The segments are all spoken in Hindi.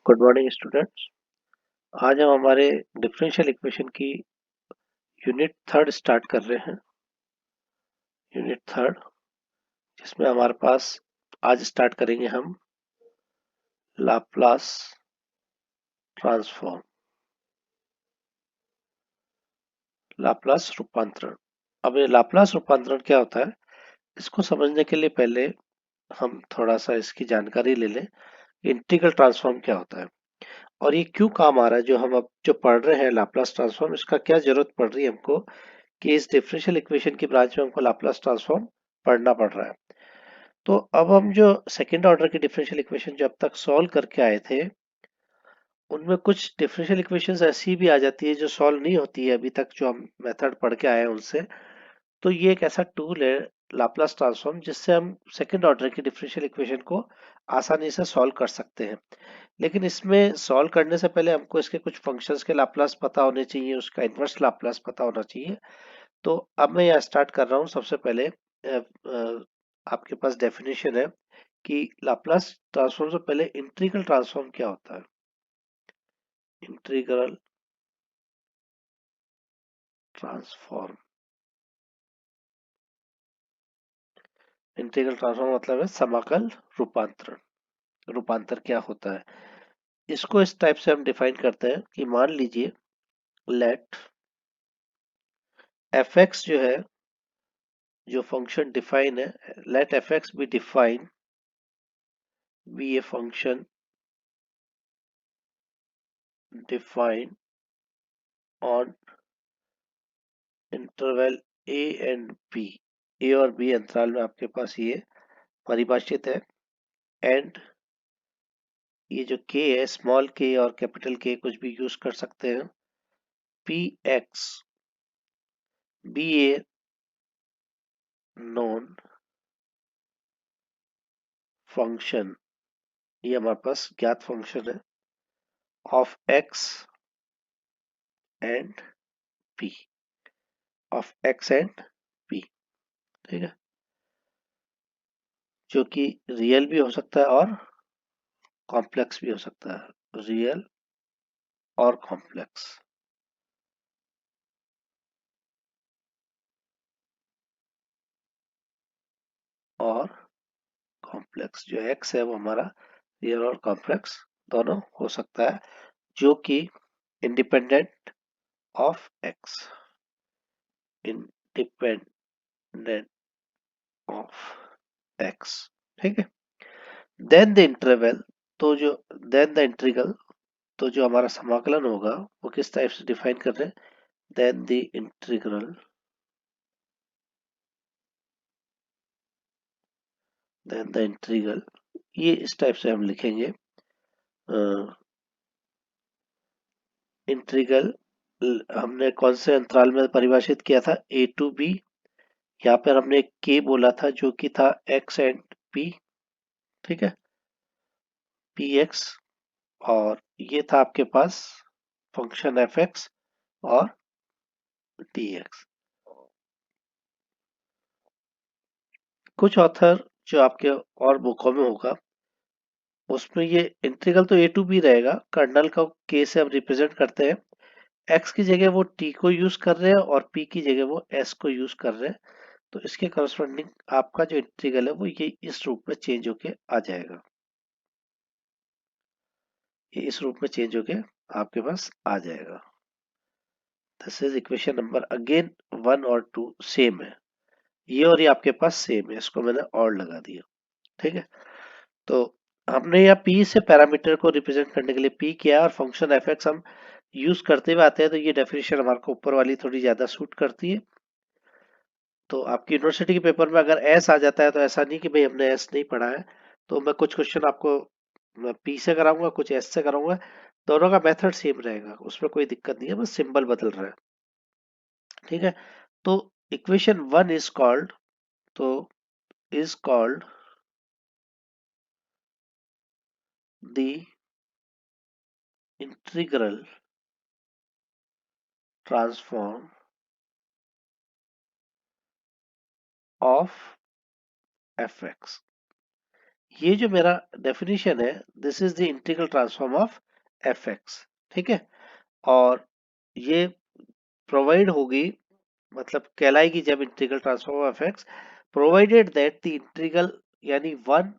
Good morning students. आज हम हमारे डिफरेंशियल इक्वेशन की यूनिट थर्ड स्टार्ट कर रहे हैं। यूनिट थर्ड जिसमें हमारे पास आज स्टार्ट करेंगे हम लाप्लास ट्रांसफॉर्म, लाप्लास रूपांतरण। अब ये लाप्लास रूपांतरण क्या होता है, इसको समझने के लिए पहले हम थोड़ा सा इसकी जानकारी ले लें। इंटीग्रल ट्रांसफॉर्म क्या होता है और ये क्यों काम आ रहा है, जो हम अब जो पढ़ रहे हैं लाप्लास ट्रांसफॉर्म, इसका क्या जरूरत पड़ रही है हमको कि इस डिफरेंशियल इक्वेशन की ब्रांच में हमको लाप्लास ट्रांसफॉर्म पढ़ना पड़ रहा है। तो अब हम जो सेकेंड ऑर्डर की डिफरेंशियल इक्वेशन जो अब तक सॉल्व करके आए थे, उनमें कुछ डिफरेंशियल इक्वेशंस ऐसी भी आ जाती है जो सॉल्व नहीं होती है अभी तक, जो हम मेथड पढ़ के आए हैं उनसे। तो ये एक ऐसा टूल है लाप्लास ट्रांसफॉर्म, जिससे हम सेकेंड ऑर्डर की डिफरेंशियल इक्वेशन को आसानी से सॉल्व कर सकते हैं। लेकिन इसमें सॉल्व करने से पहले हमको इसके कुछ फंक्शंस के लाप्लास पता होने चाहिए, उसका इन्वर्स लाप्लास पता होना चाहिए। तो अब मैं यहाँ स्टार्ट कर रहा हूँ। सबसे पहले आपके पास डेफिनेशन है कि लाप्लास ट्रांसफॉर्म से पहले इंटीग्रल ट्रांसफॉर्म क्या होता है। इंटीग्रल ट्रांसफॉर्म, इंटीग्रल ट्रांसफॉर्म मतलब है समाकल रूपांतरण। रूपांतर क्या होता है, इसको इस टाइप से हम डिफाइन करते हैं कि मान लीजिए लेट एफ एक्स जो है, जो फंक्शन डिफाइन है, let f x be define be a function define on interval a and b. A और बी अंतराल में आपके पास ये परिभाषित है। एंड ये जो के है, स्मॉल के और कैपिटल के कुछ भी यूज कर सकते हैं। P X be a known function, ये हमारे पास ज्ञात फंक्शन है of X and P, of X and P. ठीक है, जो कि रियल भी हो सकता है और कॉम्प्लेक्स भी हो सकता है। रियल और कॉम्प्लेक्स। और कॉम्प्लेक्स जो एक्स है वो हमारा रियल और कॉम्प्लेक्स दोनों हो सकता है, जो कि independent of x, independent of x. ठीक है, देन द इंटरवल, तो जो देन द इंटीग्रल, तो जो हमारा समाकलन होगा वो किस टाइप से डिफाइन कर रहे हैं। Then the integral, then the integral, ये इस टाइप से हम लिखेंगे। इंटीग्रल हमने कौन से अंतराल में परिभाषित किया था, ए टू बी। यहाँ पर हमने के बोला था जो कि था एक्स एंड पी। ठीक है, पी एक्स, और ये था आपके पास फंक्शन एफ एक्स और डी एक्स। कुछ ऑथर जो आपके और बुकों में होगा, उसमें ये इंटीग्रल तो ए टू बी रहेगा, कर्नल का के से हम रिप्रेजेंट करते हैं। एक्स की जगह वो टी को यूज कर रहे हैं और पी की जगह वो एस को यूज कर रहे हैं। तो इसके करस्पॉन्डिंग आपका जो इंटीग्रल है वो ये इस रूप में चेंज होके आ जाएगा। ये इस रूप में चेंज होके आपके पास आ जाएगा। This is equation number, again 1 और 2 सेम है, ये और ये आपके पास सेम है, इसको मैंने और लगा दिया। ठीक है, तो हमने यहाँ p से पैरामीटर को रिप्रेजेंट करने के लिए p किया है और फंक्शन एफ एक्स हम यूज करते हुए आते हैं, तो ये डेफिनेशन हमारे को ऊपर वाली थोड़ी ज्यादा सूट करती है। तो आपकी यूनिवर्सिटी के पेपर में अगर एस आ जाता है तो ऐसा नहीं कि भाई हमने एस नहीं पढ़ा है। तो मैं कुछ क्वेश्चन आपको पी से कराऊंगा, कुछ एस से कराऊंगा। दोनों का मेथड सेम रहेगा, उसमें कोई दिक्कत नहीं है, बस सिंबल बदल रहा है। ठीक है, तो इक्वेशन 1 इज कॉल्ड, तो is called the integral transform of F x. ये जो मेरा डेफिनेशन है, this is the integral transform of F x, ठीक है। और ये प्रोवाइड होगी, मतलब कहलाएगी जब integral transform of x, provided that the integral यानी वन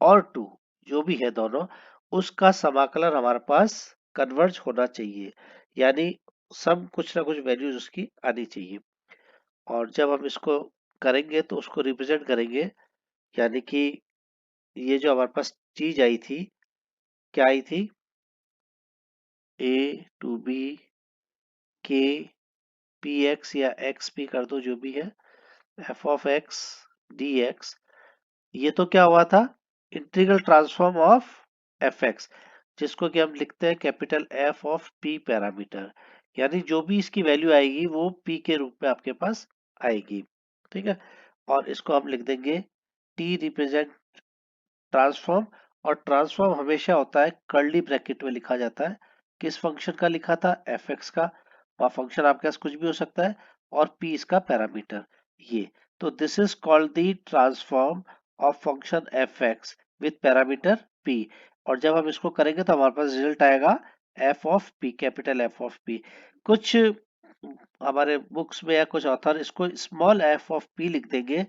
और टू जो भी है दोनों, उसका समाकलन हमारे पास कन्वर्ज होना चाहिए, यानी सम कुछ ना कुछ वैल्यूज उसकी आनी चाहिए। और जब हम इसको करेंगे तो उसको रिप्रेजेंट करेंगे, यानी कि ये जो हमारे पास चीज आई थी, क्या आई थी, ए टू बी के पी एक्स या एक्स पी कर दो जो भी है, F of x D x, ये तो क्या हुआ था, integral transform of F x, जिसको कि हम लिखते हैं capital F of P parameter, यानी जो भी इसकी वैल्यू आएगी वो पी के रूप में आपके पास आएगी, ठीक है। और इसको हम लिख देंगे टी रिप्रेजेंट ट्रांसफॉर्म, और ट्रांसफॉर्म हमेशा होता है कर्ली ब्रैकेट में लिखा जाता है। किस फंक्शन का लिखा था, एफ एक्स का, वह फंक्शन आपके पास कुछ भी हो सकता है, और पी इसका पैरामीटर, ये। तो this is called the transform of function F x with parameter P. और जब हम इसको करेंगे तो हमारे पास रिजल्ट आएगा F of P, capital F of P. कुछ हमारे बुक्स में या कुछ ऑथर इसको स्मॉल एफ ऑफ पी लिख देंगे,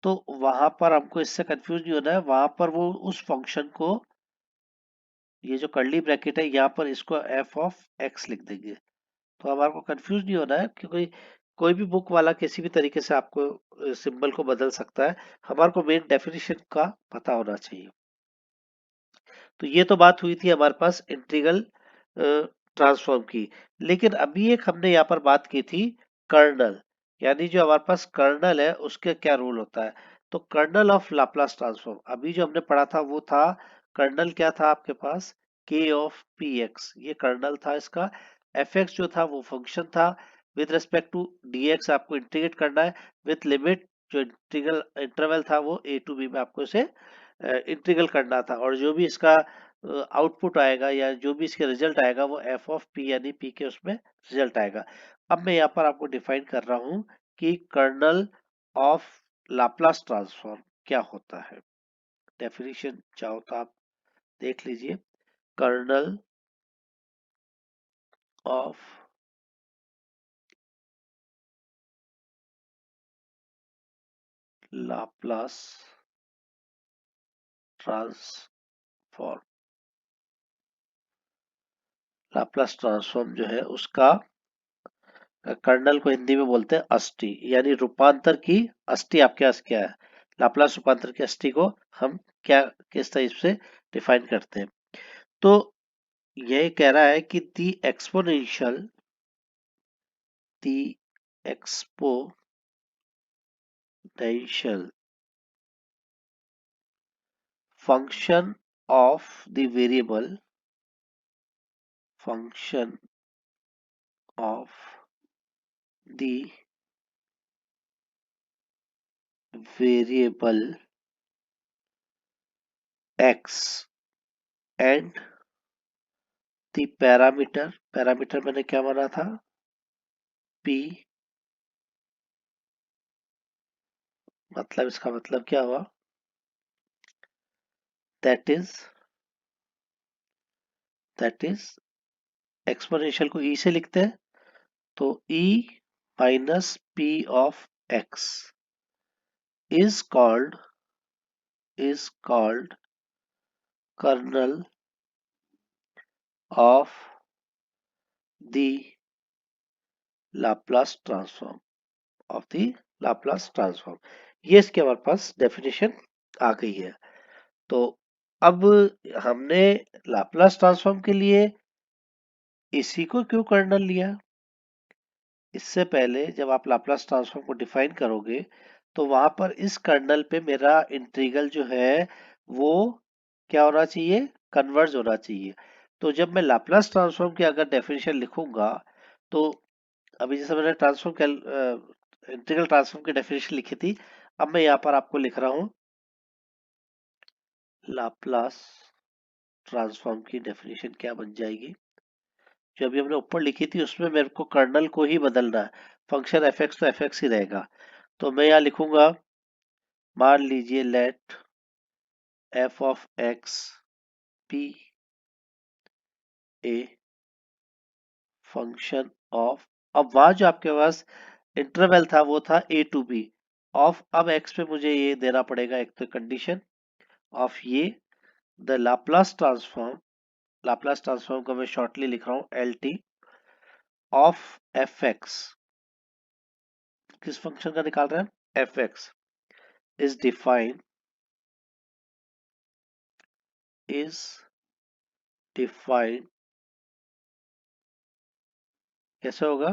तो वहां पर हमको इससे कंफ्यूज नहीं होना है, वहां पर वो उस फंक्शन को, ये जो कर्ली ब्रैकेट है यहाँ पर इसको एफ ऑफ एक्स लिख देंगे, तो हमारे को कंफ्यूज नहीं होना है, क्योंकि कोई भी बुक वाला किसी भी तरीके से आपको सिंबल को बदल सकता है, हमारे को मेन डेफिनेशन का पता होना चाहिए। तो ये तो बात हुई थी हमारे पास इंटीग्रल ट्रांसफॉर्म की। लेकिन अभी एक हमने यहाँ पर बात की थी कर्नल, यानी जो हमारे पास कर्नल है उसके क्या रूल होता है। तो कर्नल ऑफ लाप्लास ट्रांसफॉर्म अभी जो हमने पढ़ा था वो था, कर्नल क्या था आपके पास, के ऑफ पी एक्स, ये कर्नल था इसका। एफ एक्स जो था वो फंक्शन था, with respect to D X आपको इंटीग्रेट करना है, विथ लिमिट जो इंटीग्रल इंटरवल था वो ए टू बी में आपको इसे इंटीग्रल करना था, और जो भी इसका आउटपुट आएगा या जो भी इसके रिजल्ट आएगा वो एफ ऑफ पी यानी पी के उसमें रिजल्ट आएगा। अब मैं यहाँ पर आपको डिफाइन कर रहा हूँ कि कर्नल ऑफ लाप्लास ट्रांसफॉर्म क्या होता है। डेफिनेशन चाहो तो आप देख लीजिए, kernel of Laplace transform, Laplace transform जो है उसका कर्नल को हिंदी में बोलते हैं अष्टी, यानी रूपांतर की अष्टी आपके पास क्या है, लाप्लास रूपांतर की अष्टी को हम क्या किस तरह से डिफाइन करते हैं। तो यह कह रहा है कि the exponential function of the function of the variable x and the parameter, parameter मैंने क्या माना था, पी, मतलब इसका मतलब क्या हुआ, दैट इज एक्सपोनेंशियल को ई से लिखते हैं, तो e minus p of x is called kernel of the Laplace transform, ये इसके हमारे पास डेफिनेशन आ गई है। तो अब हमने लाप्लास ट्रांसफॉर्म के लिए इसी को क्यों कर्नल लिया, इससे पहले जब आप लाप्लास ट्रांसफॉर्म को डिफाइन करोगे तो वहां पर इस कर्नल पे मेरा इंटीग्रल जो है वो क्या होना चाहिए, कन्वर्ज होना चाहिए। तो जब मैं लाप्लास ट्रांसफॉर्म की अगर डेफिनेशन लिखूंगा, तो अभी जैसे मैंने इंटीग्रल ट्रांसफॉर्म की डेफिनेशन लिखी थी, अब मैं यहाँ पर आपको लिख रहा हूँ लाप्लास ट्रांसफॉर्म की डेफिनेशन क्या बन जाएगी, जो अभी हमने ऊपर लिखी थी उसमें मेरे को कर्नल को ही बदलना है, फंक्शन एफ एक्स तो एफ एक्स ही रहेगा। तो मैं यहाँ लिखूंगा, मान लीजिए let F of X be a function of, अब वहां जो आपके पास इंटरवल था वो था ए टू बी ऑफ, अब एक्स पे मुझे ये देना पड़ेगा एक तो कंडीशन ऑफ ये द लाप्लास ट्रांसफॉर्म को मैं शॉर्टली लिख रहा हूं L T of F X, किस फंक्शन का निकाल रहे हैं F x is defined is defined कैसे होगा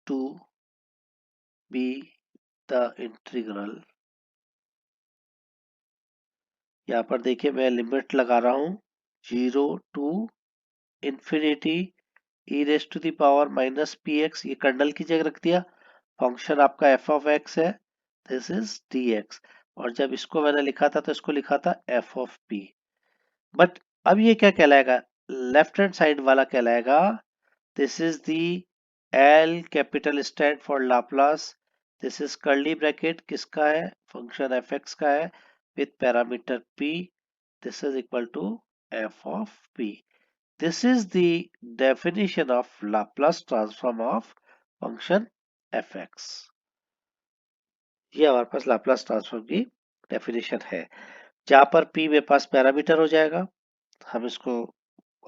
टू बी द इंटीग्रल, यहाँ पर देखिए मैं लिमिट लगा रहा हूं 0 to infinity e raise to the power minus P X, ये कर्नल की जगह रख दिया, फंक्शन आपका एफ ऑफ एक्स है, दिस इज डी एक्स, और जब इसको मैंने लिखा था तो इसको लिखा था एफ ऑफ पी। बट अब ये क्या कहलाएगा, लेफ्ट हैंड साइड वाला कहलाएगा this is the L capital stand for Laplace, this is curly bracket किसका है फंक्शन एफ एक्स का है with parameter P, this is equal to F of P. This is the definition of Laplace transform of function fx। ये हमारे पास लाप्लास ट्रांसफॉर्म की डेफिनेशन है, जहां पर p मेरे पास पैरामीटर हो जाएगा, हम इसको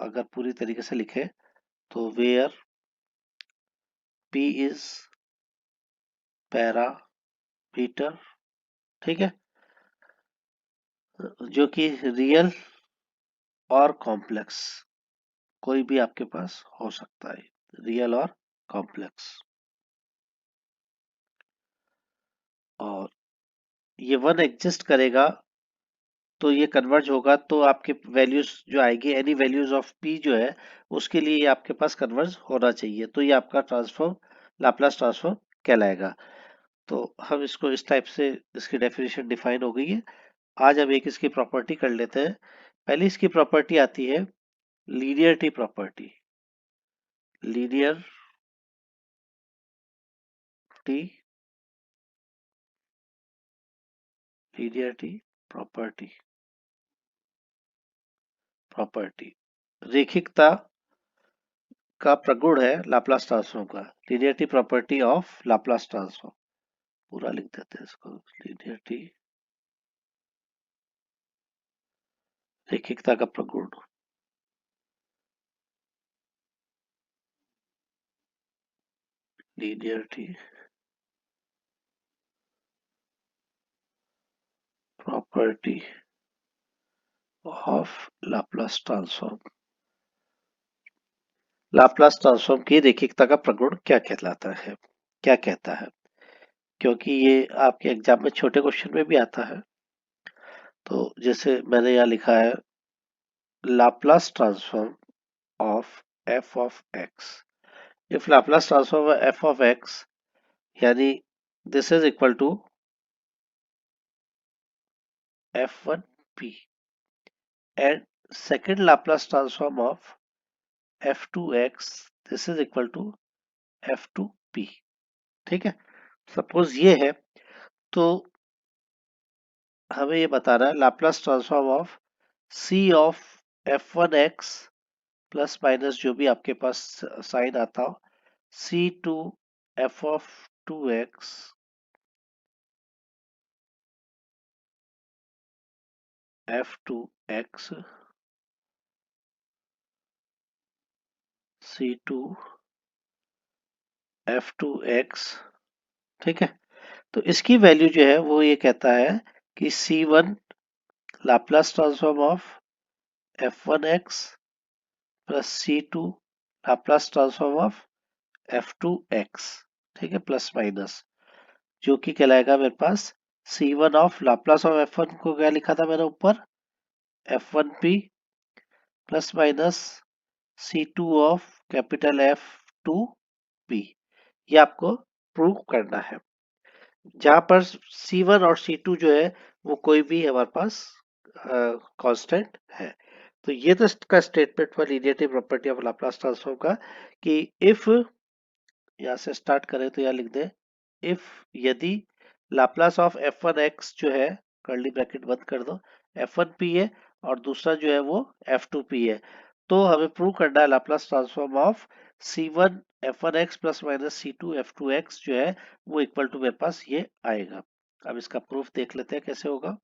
अगर पूरी तरीके से लिखें तो वेयर p इज पैरामीटर, ठीक है, जो कि रियल और कॉम्प्लेक्स कोई भी आपके पास हो सकता है, रियल और कॉम्प्लेक्स, और ये वन एग्जिस्ट करेगा तो ये कन्वर्ज होगा तो आपके वैल्यूज जो आएगी एनी वैल्यूज ऑफ पी जो है उसके लिए ये आपके पास कन्वर्ज होना चाहिए, तो ये आपका ट्रांसफॉर्म लाप्लास ट्रांसफॉर्म कहलाएगा। तो हम इसको इस टाइप से इसकी डेफिनेशन डिफाइन हो गई है। आज हम एक इसकी प्रॉपर्टी कर लेते हैं। पहली इसकी प्रॉपर्टी आती है linearity property, linearity linearity property property रेखिकता का प्रगुण है लाप्लास ट्रांसफॉर्म का, linearity property of Laplace transform, पूरा लिख देते हैं इसको, लीनियरिटी रेखिकता का प्रगुण, linearity property of Laplace transform, Laplace transform की रेखिकता का प्रगुण क्या कहलाता है, क्या कहता है, क्योंकि ये आपके एग्जाम में छोटे क्वेश्चन में भी आता है। तो जैसे मैंने यहाँ लिखा है Laplace transform of f of x, if Laplace transform f of x यानी this is equal to f1p and second Laplace transform of f2x this is equal to f2p, ठीक है। सपोज ये है तो हमें ये बताना है Laplace transform of c of f1x plus minus जो भी आपके पास साइन आता हो c two f of 2x f2x c two f2x, ठीक है। तो इसकी वैल्यू जो है वो ये कहता है कि c1 Laplace transform of f1x plus c2 Laplace transform of f2x, ठीक है, प्लस माइनस जो कि कहलाएगा मेरे पास c1 of Laplace of f1 को क्या लिखा था मैंने ऊपर f1p plus minus c2 of capital f2p, ये आपको प्रूव करना है, जहां पर C1 और C2 जो है वो कोई भी हमारे पास कांस्टेंट है। तो ये तो इसका statement for linearity property of Laplace transform का कि इफ, यहाँ से स्टार्ट करें तो यहाँ लिख दें इफ यदि लाप्लास ऑफ f1x जो है कर्ली ब्रैकेट बंद कर दो, F1p है और दूसरा जो है वो F2p है। तो हमें प्रूव करना है Laplace transform of C1 F1x plus minus C2 F2x जो है वो इक्वल टू मेरे पास ये आएगा। अब इसका प्रूफ देख लेते हैं कैसे होगा।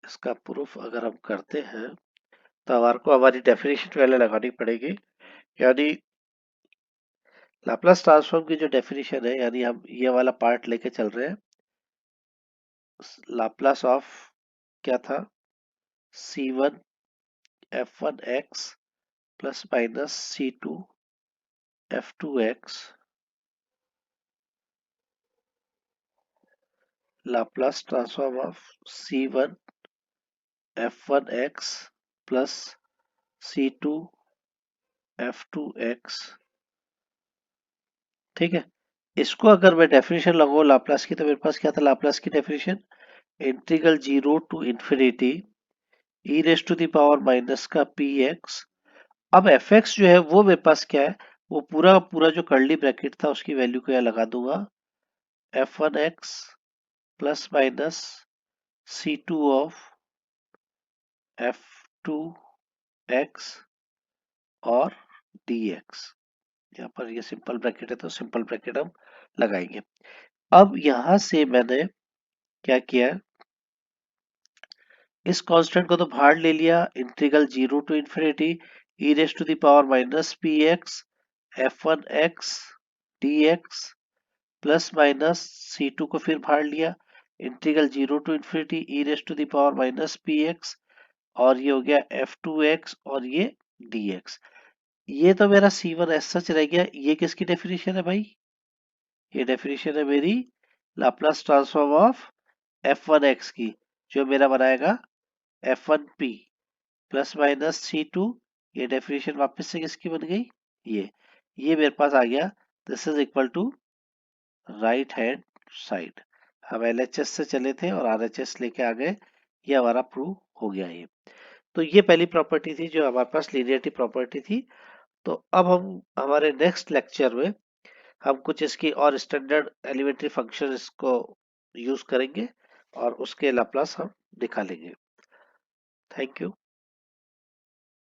इसका प्रूफ अगर हम करते हैं तो हमारे को हमारी डेफिनेशन पहले लगानी पड़ेगी, यानी लाप्लास ट्रांसफॉर्म की जो डेफिनेशन है, यानी हम ये वाला पार्ट लेके चल रहे हैं। लाप्लास ऑफ क्या था, C1 F1x plus minus C2 F2x Laplace transform of C1 F1x plus C2 F2x। ठीक है, इसको अगर मैं डेफिनेशन लगाऊं लाप्लास की, तो मेरे पास क्या था लाप्लास की definition, integral 0 to infinity e raise to the power minus का px। अब fx जो है वो मेरे पास क्या है, वो पूरा पूरा जो कर्ली ब्रैकेट था उसकी वैल्यू को यहाँ लगा दूंगा, f1x plus minus C2 of F2x और dx। यहाँ पर ये सिंपल ब्रैकेट है तो सिंपल ब्रैकेट हम लगाएंगे। अब यहां से मैंने क्या किया है, इस कांस्टेंट को तो बाहर ले लिया, integral 0 to infinity e raise to the power minus px f1x dx plus minus C2 को फिर बाहर लिया, integral 0 to infinity e raise to the power minus px और ये हो गया f2x और ये dx। ये तो मेरा C1 एस सच रह गया। ये किसकी डेफिनेशन है भाई, ये डेफिनेशन है मेरी लाप्लास ट्रांसफॉर्म ऑफ f1x की, जो मेरा बनाएगा f1p प्लस माइनस C2। ये डेफिनेशन वापस से किसकी बन गई, ये मेरे पास आ गया। This is equal to right hand side. हम LHS से चले थे और RHS लेके आ गए, ये हमारा प्रूव हो गया। ये तो ये पहली प्रॉपर्टी थी जो हमारे पास लीनियरिटी प्रॉपर्टी थी। तो अब हम हमारे नेक्स्ट लेक्चर में हम कुछ इसकी और स्टैंडर्ड एलिमेंट्री फंक्शन इसको यूज करेंगे और उसके लाप्लास हम निकालेंगे। Thank you.